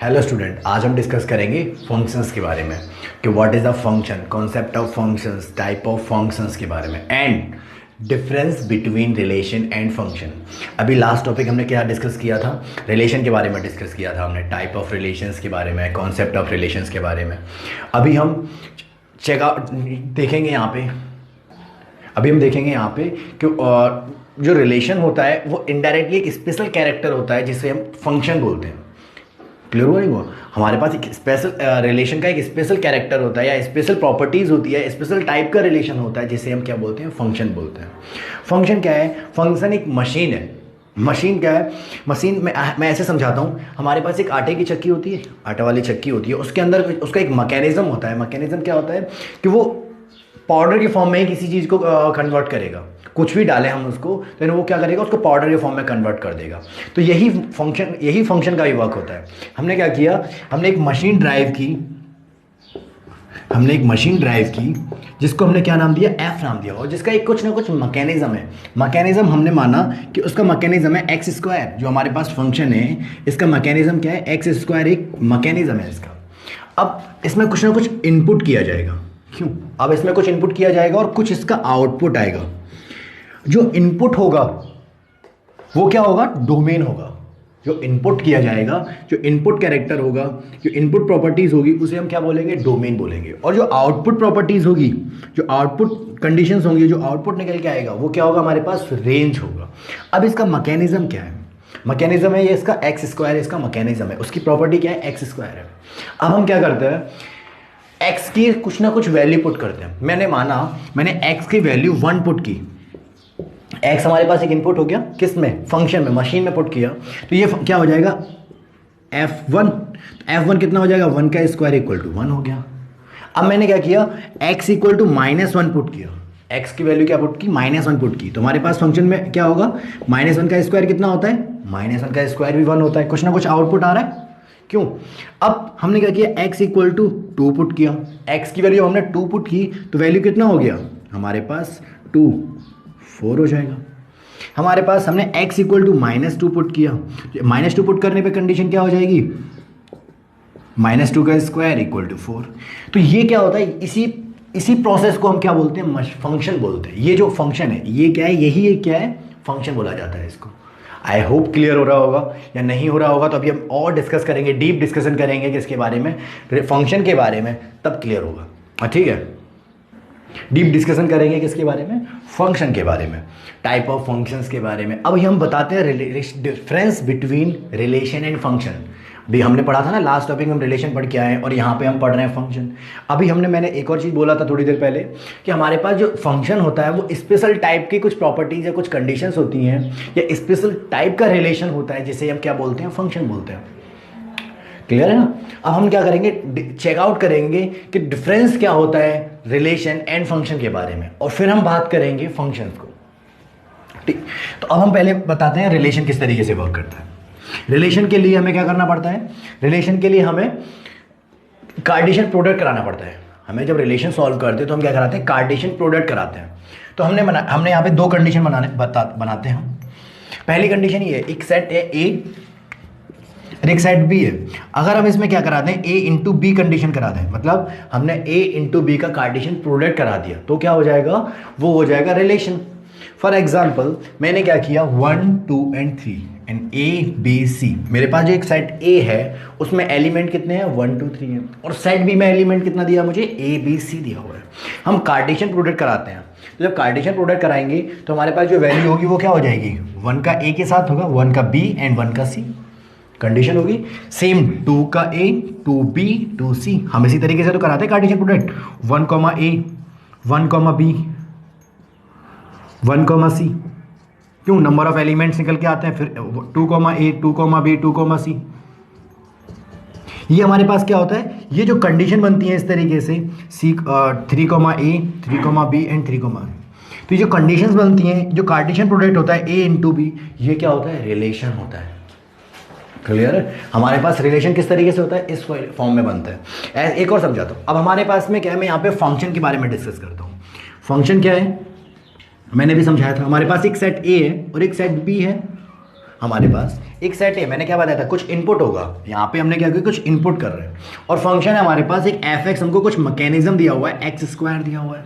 Hello student, आज हम discuss करेंगे फंक्शंस के बारे में कि what is the function, concept of functions, type of functions के बारे में and difference between relation and function. अभी लास्ट टॉपिक हमने क्या डिस्कस किया था? रिलेशन के बारे में डिस्कस किया था हमने, टाइप ऑफ रिलेशंस के बारे में, कॉन्सेप्ट ऑफ रिलेशंस के बारे में। अभी हम चेकआउट देखेंगे यहाँ पे अभी हम देखेंगे यहाँ पे कि जो रिलेशन होता है वो इनडायरेक्टली एक स्पेशल कैरेक्टर होता है जिसे हम फंक्शन बोलते हैं। क्लियर हुआ नहीं हुआ? हमारे पास एक स्पेशल रिलेशन का एक स्पेशल कैरेक्टर होता है या स्पेशल प्रॉपर्टीज़ होती है, स्पेशल टाइप का रिलेशन होता है जिसे हम क्या बोलते हैं? फंक्शन बोलते हैं। फंक्शन क्या है? फंक्शन एक मशीन है। मशीन क्या है? मशीन में मैं ऐसे समझाता हूँ। हमारे पास एक आटे की चक्की होती है, आटा वाली चक्की होती है, उसके अंदर उसका एक मैकेनिज्म होता है। मैकेनिज्म क्या होता है कि वो पाउडर के फॉर्म में ही किसी चीज़ को कन्वर्ट करेगा। कुछ भी डालें हम उसको तो वो क्या करेगा? उसको पाउडर के फॉर्म में कन्वर्ट कर देगा। तो यही फंक्शन का ही वर्क होता है। हमने क्या किया? हमने एक मशीन ड्राइव की जिसको हमने क्या नाम दिया? एफ नाम दिया, और जिसका एक कुछ ना कुछ मैकेनिज्म है। मैकेनिज्म हमने माना कि उसका मैकेनिज्म है एक्स स्क्वायर। जो हमारे पास फंक्शन है इसका मैकेनिज्म क्या है? एक्स स्क्वायर एक मैकेनिज्म है इसका। अब इसमें कुछ ना कुछ इनपुट किया जाएगा। क्यों? अब इसमें कुछ इनपुट किया जाएगा और कुछ इसका आउटपुट आएगा। जो इनपुट होगा वो क्या होगा? डोमेन होगा। जो इनपुट किया जाएगा, जो इनपुट कैरेक्टर होगा, जो इनपुट प्रॉपर्टीज होगी, उसे हम क्या बोलेंगे? डोमेन बोलेंगे। और जो आउटपुट प्रॉपर्टीज होगी, जो आउटपुट कंडीशंस होंगी, जो आउटपुट निकल के आएगा वो क्या होगा? हमारे पास रेंज होगा। अब इसका मैकेनिज्म क्या है? मैकेनिज्म है ये इसका एक्स स्क्वायर, इसका मैकेनिज्म है, उसकी प्रॉपर्टी क्या है? एक्स स्क्वायर है। अब हम क्या करते हैं? एक्स की कुछ ना कुछ वैल्यू पुट करते हैं। मैंने एक्स की वैल्यू 1 पुट की। एक्स हमारे पास एक इनपुट हो गया, किस में? फंक्शन में, मशीन में पुट किया। तो ये क्या हो जाएगा? F1 कितना हो जाएगा? 1 का स्क्वायर इक्वल टू 1 हो गया। अब मैंने क्या किया? x इक्वल टू -1 पुट किया। x की वैल्यू क्या पुट की? -1 पुट की। तो हमारे पास फंक्शन में क्या होगा? -1 का स्क्वायर कितना होता है? -1 का स्क्वायर भी 1 होता है। कुछ ना कुछ आउटपुट आ रहा है। क्यों? अब हमने क्या किया? x इक्वल टू 2 पुट किया। x की वैल्यू हमने 2 पुट की तो वैल्यू कितना हो गया हमारे पास? 2, 4 हो जाएगा। हमारे पास हमने x इक्वल टू -2 पुट किया। -2 पुट करने पे कंडीशन क्या हो जाएगी? -2 का स्क्वायर इक्वल टू 4। तो ये क्या होता है? इसी प्रोसेस को हम क्या बोलते हैं? फंक्शन बोलते हैं। ये जो फंक्शन है ये क्या है? यही एक क्या है? फंक्शन बोला जाता है इसको। आई होप क्लियर हो रहा होगा, या नहीं हो रहा होगा तो अभी हम और डिस्कस करेंगे, डीप डिस्कशन करेंगे किसके बारे में? फंक्शन के बारे में, तब क्लियर होगा। ठीक है, डीप डिस्कशन करेंगे किसके बारे में? फंक्शन के बारे में, टाइप ऑफ फंक्शंस के बारे में। अब हम बताते हैं difference between relation and function. भी हमने पढ़ा था ना लास्ट टॉपिक में, हम रिलेशन पढ़ के आए हैं और यहाँ पे हम पढ़ रहे हैं फंक्शन। अभी मैंने एक और चीज़ बोला था थोड़ी देर पहले कि हमारे पास जो फंक्शन होता है वो स्पेशल टाइप की कुछ प्रॉपर्टीज़ या कुछ कंडीशंस होती हैं, या स्पेशल टाइप का रिलेशन होता है जिसे हम क्या बोलते हैं? फंक्शन बोलते हैं। क्लियर है ना? अब हम क्या करेंगे? चेकआउट करेंगे कि डिफरेंस क्या होता है रिलेशन एंड फंक्शन के बारे में, और फिर हम बात करेंगे फंक्शंस को। ठीक, तो अब हम पहले बताते हैं रिलेशन किस तरीके से वर्क करता है। रिलेशन के लिए हमें क्या करना पड़ता है? रिलेशन के लिए हमें कार्टेशियन प्रोडक्ट कराना पड़ता है। हमें जब रिलेशन सॉल्व करते हैं तो हम क्या कराते हैं? कार्टेशियन प्रोडक्ट कराते हैं। तो हमने यहाँ पे 2 कंडीशन बनाते हैं। पहली कंडीशन ये है, एक सेट है ए और एक सेट बी है। अगर हम इसमें क्या कराते हैं? ए इंटू बी कंडीशन कराते हैं, मतलब हमने ए इंटू बी का कार्टेशियन प्रोडक्ट करा दिया, तो क्या हो जाएगा? वो हो जाएगा रिलेशन। फॉर एग्जाम्पल मैंने क्या किया? 1, 2 and 3 and A B C. मेरे पास जो एक सेट ए है उसमें एलिमेंट कितने हैं? 1, 2, 3 है, और सेट बी में एलिमेंट कितना दिया मुझे? ए बी सी दिया हुआ है। हम कार्टेशियन प्रोडक्ट कराते हैं, तो जब कार्टेशियन प्रोडक्ट कराएंगे तो हमारे पास जो वैल्यू होगी वो क्या हो जाएगी? 1 का ए के साथ होगा, 1 का बी एंड 1 का सी कंडीशन होगी। सेम 2 का ए, 2b, 2c। हम इसी तरीके से तो कराते हैं Cartesian product. 1 a, 1 b, 1 c। क्यों? नंबर ऑफ एलिमेंट्स निकल के आते हैं। फिर 2 a, 2 b, 2 c। ये हमारे पास क्या होता है? ये जो कंडीशन बनती है इस तरीके से 3 a, 3 b एंड 3 c। तो ये जो कंडीशंस बनती हैं, जो कार्टेशियन प्रोडक्ट होता है ए इंटू बी, ये क्या होता है? रिलेशन होता है। क्लियर है? हमारे पास रिलेशन किस तरीके से होता है? इस फॉर्म में बनता है। एक और समझाता हूँ। अब हमारे पास में क्या है? मैं यहाँ पे फंक्शन के बारे में डिस्कस करता हूँ। फंक्शन क्या है? मैंने भी समझाया था। हमारे पास एक सेट ए है और एक सेट बी है। हमारे पास एक सेट है, मैंने क्या बताया था, कुछ इनपुट होगा, यहाँ पे हमने क्या किया, कुछ इनपुट कर रहे हैं, और फंक्शन है हमारे पास एक एफ एक्स, हमको कुछ मैकेनिज्म दिया हुआ है, एक्स स्क्वायर दिया हुआ है।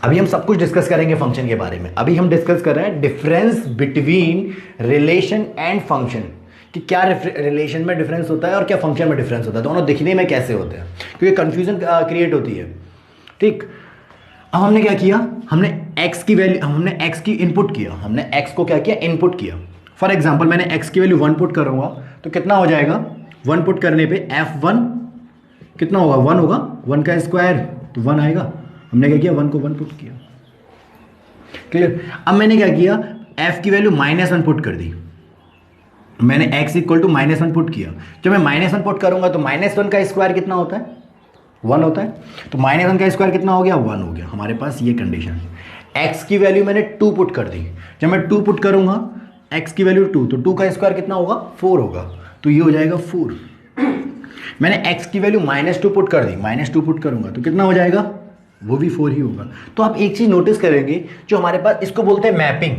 अभी हम सब कुछ डिस्कस करेंगे फंक्शन के बारे में। अभी हम डिस्कस कर रहे हैं difference between relation and function, कि क्या रिलेशन में डिफरेंस होता है और क्या फंक्शन में डिफरेंस होता है, दोनों दिखने में कैसे होते हैं, क्योंकि कंफ्यूजन क्रिएट होती है। ठीक, अब हमने क्या किया, हमने x की वैल्यू, हमने x की इनपुट किया, हमने x को क्या किया, इनपुट किया। फॉर एग्जांपल मैंने x की वैल्यू 1 पुट करूंगा तो कितना हो जाएगा, 1 पुट करने पे f1 कितना होगा, 1 होगा, 1 का स्क्वायर तो 1 आएगा। हमने क्या किया, 1 को 1 पुट किया। क्लियर। अब मैंने क्या किया, f की वैल्यू -1 पुट कर दी, मैंने x इक्वल टू -1 पुट किया। जब मैं -1 पुट करूंगा तो -1 का स्क्वायर कितना होता है, 1 होता है, तो -1 का स्क्वायर कितना हो गया, 1 हो गया। हमारे पास ये कंडीशन है। x की वैल्यू मैंने 2 पुट कर दी, जब मैं 2 पुट करूंगा, x की वैल्यू 2, तो 2 का स्क्वायर कितना होगा, 4 होगा, तो ये हो जाएगा 4। मैंने x की वैल्यू -2 पुट कर दी, -2 पुट करूंगा तो कितना हो जाएगा, वो भी 4 ही होगा। तो आप एक चीज नोटिस करेंगे, जो हमारे पास, इसको बोलते हैं मैपिंग,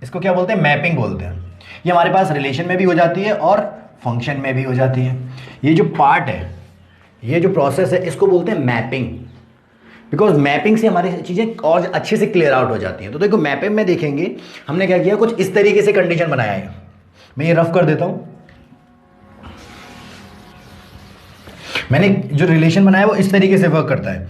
इसको क्या बोलते हैं, मैपिंग बोलते हैं। ये हमारे पास रिलेशन में भी हो जाती है और फंक्शन में भी हो जाती है। ये जो पार्ट है, ये जो प्रोसेस है, इसको बोलते हैं मैपिंग, बिकॉज मैपिंग से हमारी चीज़ें और अच्छे से क्लियर आउट हो जाती हैं। तो देखो मैपिंग में देखेंगे हमने क्या किया, कुछ इस तरीके से कंडीशन बनाया है, मैं ये रफ कर देता हूं। मैंने जो रिलेशन बनाया वो इस तरीके से वर्क करता है,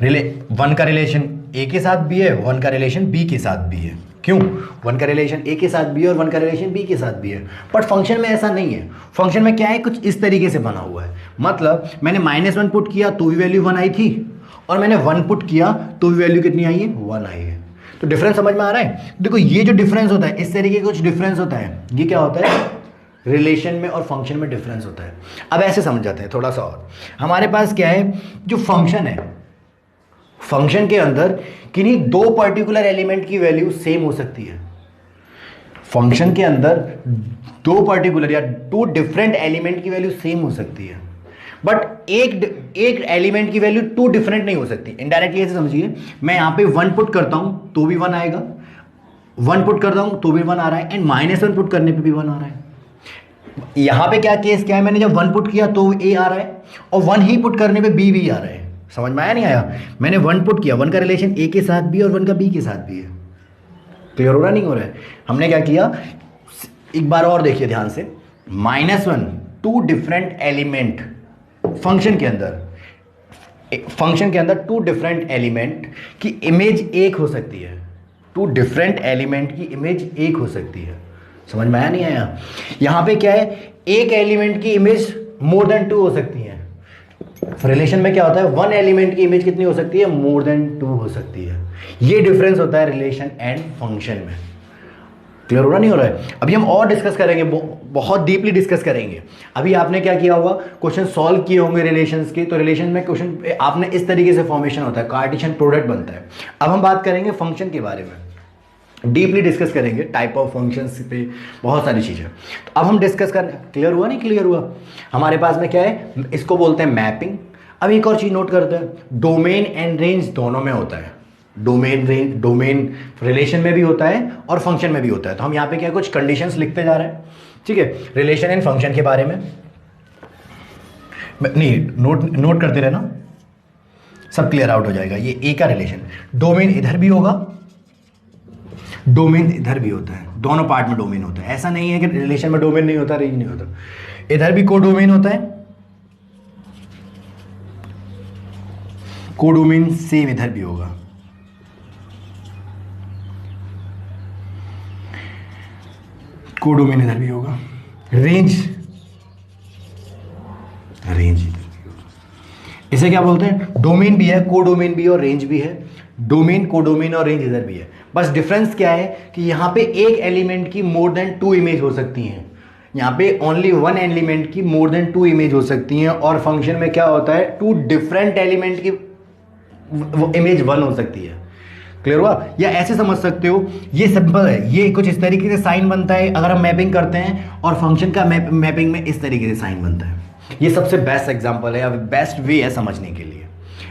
1 का रिलेशन ए के साथ भी है, 1 का रिलेशन बी के साथ भी है। क्यों, 1 का रिलेशन ए के साथ भी है और 1 का रिलेशन बी के साथ भी है। बट फंक्शन में ऐसा नहीं है, फंक्शन में क्या है, कुछ इस तरीके से बना हुआ है। मतलब मैंने -1 पुट किया तो भी वैल्यू 1 आई थी, और मैंने 1 पुट किया तो भी वैल्यू कितनी आई है, 1 आई है। तो डिफरेंस समझ में आ रहा है। देखो ये जो डिफरेंस होता है, इस तरीके का कुछ डिफरेंस होता है, ये क्या होता है, रिलेशन में और फंक्शन में डिफरेंस होता है। अब ऐसे समझ जाते हैं थोड़ा सा और। हमारे पास क्या है, जो फंक्शन है, फंक्शन के अंदर किन्हीं 2 पर्टिकुलर एलिमेंट की वैल्यू सेम हो सकती है। फंक्शन के अंदर 2 पर्टिकुलर या 2 डिफरेंट एलिमेंट की वैल्यू सेम हो सकती है, बट एक एलिमेंट की वैल्यू 2 डिफरेंट नहीं हो सकती। इनडायरेक्टली ऐसे समझिए, मैं यहां पे 1 पुट करता हूं तो भी 1 आएगा, 1 पुट करता हूं तो भी 1 आ रहा है, एंड -1 पुट करने पे भी 1 आ रहा है। यहां पे क्या केस क्या है, मैंने जब 1 पुट किया तो a आ रहा है, और 1 ही पुट करने पे b भी आ रहा है। समझ में आया नहीं आया, मैंने 1 पुट किया, 1 का रिलेशन a के साथ भी और 1 का b के साथ भी है। क्लियर हो रहा नहीं हो रहा है। हमने क्या किया, एक बार और देखिए ध्यान से, -1 2 डिफरेंट एलिमेंट फंक्शन के अंदर 2 डिफरेंट एलिमेंट की इमेज एक हो सकती है, 2 डिफरेंट एलिमेंट की इमेज एक हो सकती है। समझ में आया नहीं आया। यहां पे क्या है, एक एलिमेंट की इमेज मोर देन 2 हो सकती है। रिलेशन में क्या होता है, 1 एलिमेंट की इमेज कितनी हो सकती है, मोर देन 2 हो सकती है। ये डिफरेंस होता है रिलेशन एंड फंक्शन में। क्लियर हो रहा नहीं हो रहा है। अभी हम और डिस्कस करेंगे, बहुत डीपली डिस्कस करेंगे। अभी आपने क्या किया होगा, क्वेश्चन सॉल्व किए होंगे रिलेशंस के, तो रिलेशन में क्वेश्चन आपने इस तरीके से फॉर्मेशन होता है, कार्टेशियन प्रोडक्ट बनता है। अब हम बात करेंगे फंक्शन के बारे में, डीपली डिस्कस करेंगे, टाइप ऑफ फंक्शंस पे बहुत सारी चीज़ें। तो अब हम डिस्कस कर, क्लियर हुआ नहीं क्लियर हुआ। हमारे पास में क्या है, इसको बोलते हैं मैपिंग। अब एक और चीज़ नोट करते हैं, डोमेन एंड रेंज दोनों में होता है। डोमेन रिलेशन में भी होता है और फंक्शन में भी होता है। तो हम यहाँ पे क्या कुछ कंडीशंस लिखते जा रहे हैं, ठीक है, रिलेशन एंड फंक्शन के बारे में। नहीं, नोट करते रहना, सब क्लियर आउट हो जाएगा। ये ए का रिलेशन, डोमेन इधर भी होगा, डोमेन इधर भी होता है, दोनों पार्ट में डोमेन होता है। ऐसा नहीं है कि रिलेशन में डोमेन नहीं होता, रेंज नहीं होता, इधर भी कोडोमेन होता है, कोडोमेन सेम इधर भी होगा। कोडोमेन इधर भी होगा, रेंज इधर भी होगा। इसे क्या बोलते हैं, डोमेन भी है, कोडोमेन भी और रेंज भी है। डोमेन, कोडोमेन और रेंज इधर भी है। बस डिफरेंस क्या है कि यहाँ पे एक एलिमेंट की मोर देन 2 इमेज हो सकती हैं, यहाँ पे ओनली 1 एलिमेंट की मोर देन 2 इमेज हो सकती हैं। और फंक्शन में क्या होता है, 2 डिफरेंट एलिमेंट की इमेज 1 हो सकती है। क्लियर हुआ। या ऐसे समझ सकते हो, ये सिंपल है, ये कुछ इस तरीके से साइन बनता है अगर हम मैपिंग करते हैं, और फंक्शन का मैपिंग में इस तरीके से साइन बनता है। ये सबसे बेस्ट एग्जांपल है या बेस्ट वे है समझने के लिए।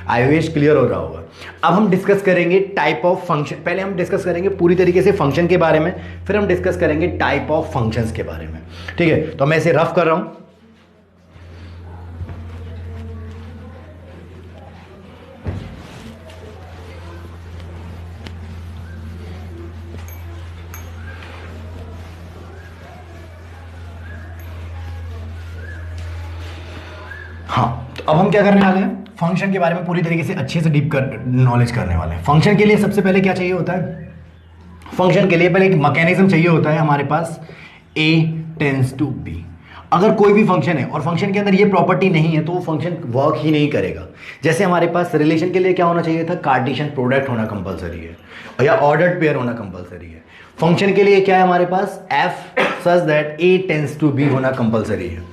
आई विश क्लियर हो रहा होगा। अब हम डिस्कस करेंगे टाइप ऑफ फंक्शन। पहले हम डिस्कस करेंगे पूरी तरीके से फंक्शन के बारे में, फिर हम डिस्कस करेंगे टाइप ऑफ फंक्शंस के बारे में। ठीक है, तो मैं इसे रफ कर रहा हूं। हाँ, तो अब हम क्या करने वाले हैं, फंक्शन के बारे में पूरी तरीके से अच्छे से डीप कर नॉलेज करने वाले हैं। फंक्शन के लिए सबसे पहले क्या चाहिए होता है, फंक्शन के लिए पहले एक मैकेनिज्म चाहिए होता है हमारे पास, a टेंस टू b। अगर कोई भी फंक्शन है और फंक्शन के अंदर ये प्रॉपर्टी नहीं है तो वो फंक्शन वर्क ही नहीं करेगा। जैसे हमारे पास रिलेशन के लिए क्या होना चाहिए था, कार्टेशियन प्रोडक्ट होना कंपलसरी है या ऑर्डर्ड पेयर होना कंपलसरी है। फंक्शन के लिए क्या है हमारे पास, f such that a tends to b होना कंपलसरी है।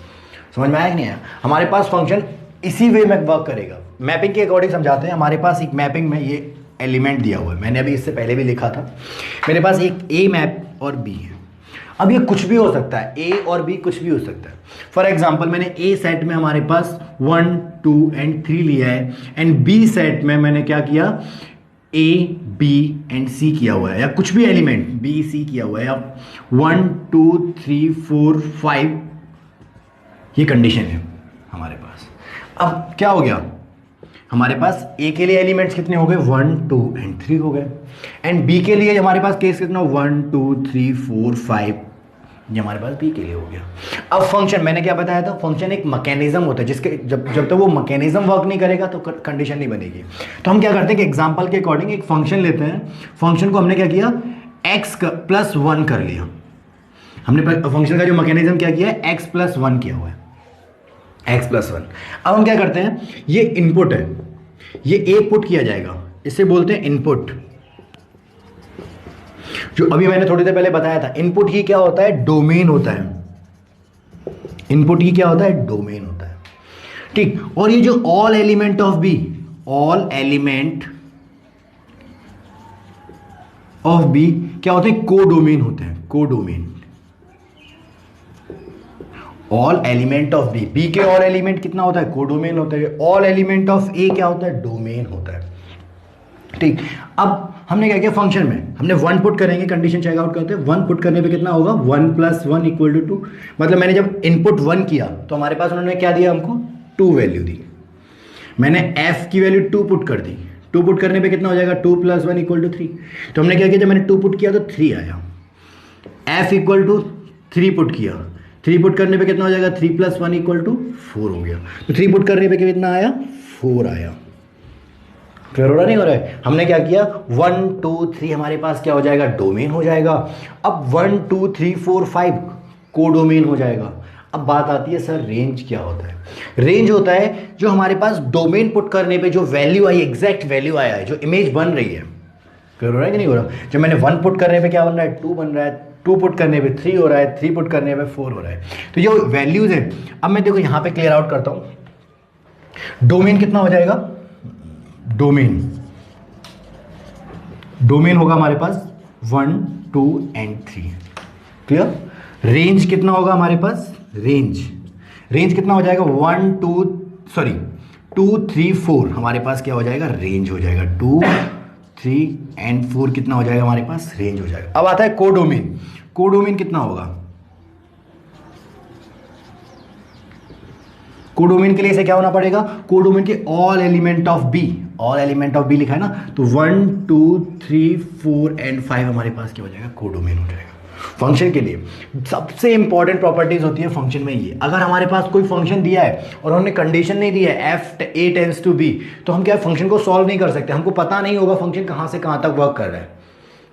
समझ में आया कि नहीं आया? हमारे पास फंक्शन इसी वे में वर्क करेगा। मैपिंग के अकॉर्डिंग समझाते हैं। हमारे पास एक मैपिंग में ये एलिमेंट दिया हुआ है, मैंने अभी इससे पहले भी लिखा था। मेरे पास एक ए मैप और बी है। अब ये कुछ भी हो सकता है, ए और बी कुछ भी हो सकता है। फॉर एग्जाम्पल मैंने ए सेट में हमारे पास 1 2 एंड 3 लिया है, एंड बी सेट में मैंने क्या किया, ए बी एंड सी किया हुआ है, या कुछ भी एलिमेंट बी सी किया हुआ है, या 1 2 3 4 5 ये कंडीशन है हमारे पास। अब क्या हो गया, हमारे पास ए के लिए एलिमेंट्स कितने हो गए, 1 2 एंड 3 हो गए, एंड बी के लिए हमारे पास केस कितना, 1 2 3 4 5, ये हमारे पास बी के लिए हो गया। अब फंक्शन मैंने क्या बताया था, फंक्शन एक मैकेनिज्म होता है जिसके जब तक वो मैकेनिज्म वर्क नहीं करेगा तो कंडीशन नहीं बनेगी। तो हम क्या करते हैं कि एग्जांपल के अकॉर्डिंग एक फंक्शन लेते हैं। फंक्शन को हमने क्या किया, x प्लस 1 कर लिया। हमने फंक्शन का जो मैकेनिज्म क्या किया है, x प्लस 1 किया हुआ है, x प्लस 1। अब हम क्या करते हैं, ये इनपुट है, ये ए पुट किया जाएगा, इसे बोलते हैं इनपुट। जो अभी मैंने थोड़ी देर पहले बताया था, इनपुट ही क्या होता है, डोमेन होता है। इनपुट ही क्या होता है, डोमेन होता है। ठीक, और ये जो all element of B, all element of B क्या होते हैं, कोडोमेन होते हैं, codomain. All element of B, B के ऑल एलिमेंट कितना होता है, कोडोमेन होता है। ऑल एलिमेंट ऑफ ए क्या होता है, डोमेन होता है। ठीक, अब हमने क्या किया, फंक्शन में हमने 1 पुट करेंगे, कंडीशन चेक आउट करते हैं। 1 पुट करने पे कितना होगा, 1 प्लस 1 इक्वल टू 2। मतलब मैंने जब इनपुट 1 किया तो हमारे पास उन्होंने क्या दिया, हमको 2 वैल्यू दी। मैंने f की वैल्यू 2 पुट कर दी, 2 पुट करने पे कितना हो जाएगा, 2 प्लस 1 इक्वल टू 3। तो हमने क्या किया, जब मैंने 2 पुट किया तो 3 आया। f इक्वल टू 3 पुट किया, 3 पुट करने पे कितना हो जाएगा, 3 प्लस 1 इक्वल टू 4 हो गया। तो 3 पुट करने पे कितना आया, 4 आया। क्लियर हो रहा नहीं हो रहा है? हमने क्या किया, 1 2 3 हमारे पास क्या हो जाएगा, डोमेन हो जाएगा। अब 1 2 3 4 5 कोडोमेन हो जाएगा। अब बात आती है, सर रेंज क्या होता है? रेंज होता है जो हमारे पास डोमेन पुट करने पे जो वैल्यू आई, एग्जैक्ट वैल्यू आया है, जो इमेज बन रही है। क्लियर हो रहा है कि नहीं हो रहा? जब मैंने 1 पुट करने पे क्या बन रहा है, 2 बन रहा है, 2 पुट करने पे 3 हो रहा है, 3 पुट करने पे 4 हो रहा है। तो ये वैल्यूज है। अब मैं देखो यहाँ पे क्लियर आउट करता हूँ। डोमेन कितना हो जाएगा, डोमेन होगा हमारे पास 1 2 एंड 3। क्लियर? रेंज कितना होगा हमारे पास, रेंज कितना हो जाएगा, 2 3 4 हमारे पास क्या हो जाएगा, रेंज हो जाएगा। 2 3 एंड 4 कितना हो जाएगा हमारे पास, रेंज हो जाएगा। अब आता है कोडोमेन। कोडोमेन कितना होगा, कोडोमेन के लिए इसे क्या होना पड़ेगा, कोडोमेन के all element of B, all element of B लिखा है ना, तो 1 2 3 4 एंड 5 हमारे पास क्या हो जाएगा, कोडोमेन हो जाएगा। फंक्शन के लिए सबसे इंपॉर्टेंट प्रॉपर्टीज होती है फंक्शन में ये। अगर हमारे पास कोई फंक्शन दिया है और उन्होंने कंडीशन नहीं दी है f a tends to b, तो हम क्या फंक्शन को सॉल्व नहीं कर सकते, हमको पता नहीं होगा फंक्शन कहां से कहां तक वर्क कर रहा है।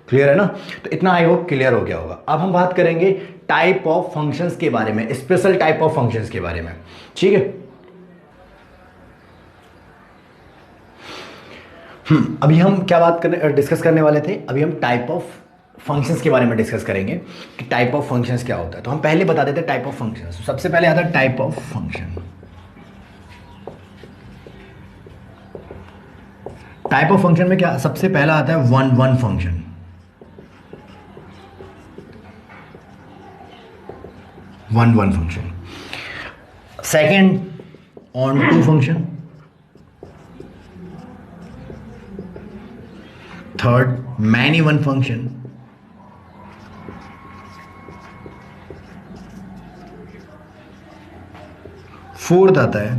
क्लियर है ना? तो इतना आई होप क्लियर हो गया होगा। अब हम बात करेंगे टाइप ऑफ फंक्शंस के बारे में, स्पेशल टाइप ऑफ फंक्शंस के बारे में। ठीक है, अभी हम क्या डिस्कस करने वाले थे, अभी हम टाइप ऑफ फंक्शंस के बारे में डिस्कस करेंगे कि टाइप ऑफ फंक्शंस क्या होता है। तो हम पहले बता देते हैं टाइप ऑफ फंक्शंस। सबसे पहले आता है type of function. Type of function में क्या सबसे पहला आता है, 1 1 function. One function. Second onto function. Third many one function, fourth आता है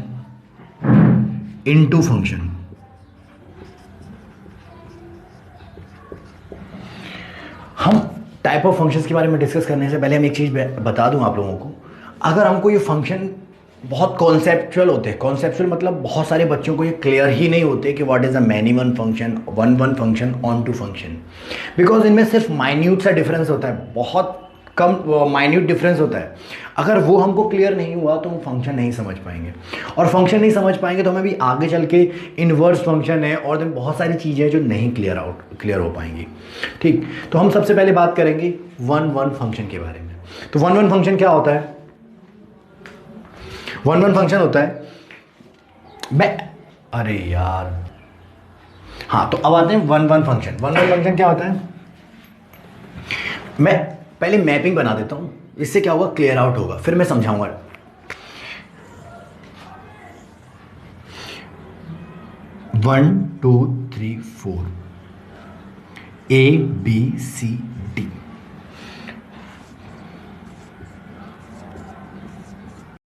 इनटू फंक्शन। हम टाइप ऑफ फंक्शंस के बारे में डिस्कस करने से पहले हम एक चीज़ बता दूं आप लोगों को, अगर हमको ये फंक्शन बहुत कॉन्सेप्चुअल होते हैं, कॉन्सेप्चुअल मतलब बहुत सारे बच्चों को ये क्लियर ही नहीं होते कि what is a many one function, one one function, onto function, because इनमें सिर्फ माइन्यूट सा डिफरेंस होता है, बहुत कम माइन्यूट डिफरेंस होता है। अगर वो हमको क्लियर नहीं हुआ तो हम फंक्शन नहीं समझ पाएंगे, और फंक्शन नहीं समझ पाएंगे तो हमें भी आगे चल के इन्वर्स फंक्शन है और दिन बहुत सारी चीज़ें हैं जो नहीं क्लियर हो पाएंगी। ठीक, तो हम सबसे पहले बात करेंगे वन वन फंक्शन के बारे में। तो वन वन फंक्शन क्या होता है? वन वन फंक्शन होता है अरे यार, हाँ, तो अब आते हैं one one function. One one function क्या होता है? मैं पहले मैपिंग बना देता हूं, इससे क्या होगा, क्लियर आउट होगा, फिर मैं समझाऊंगा। One two three four, A B C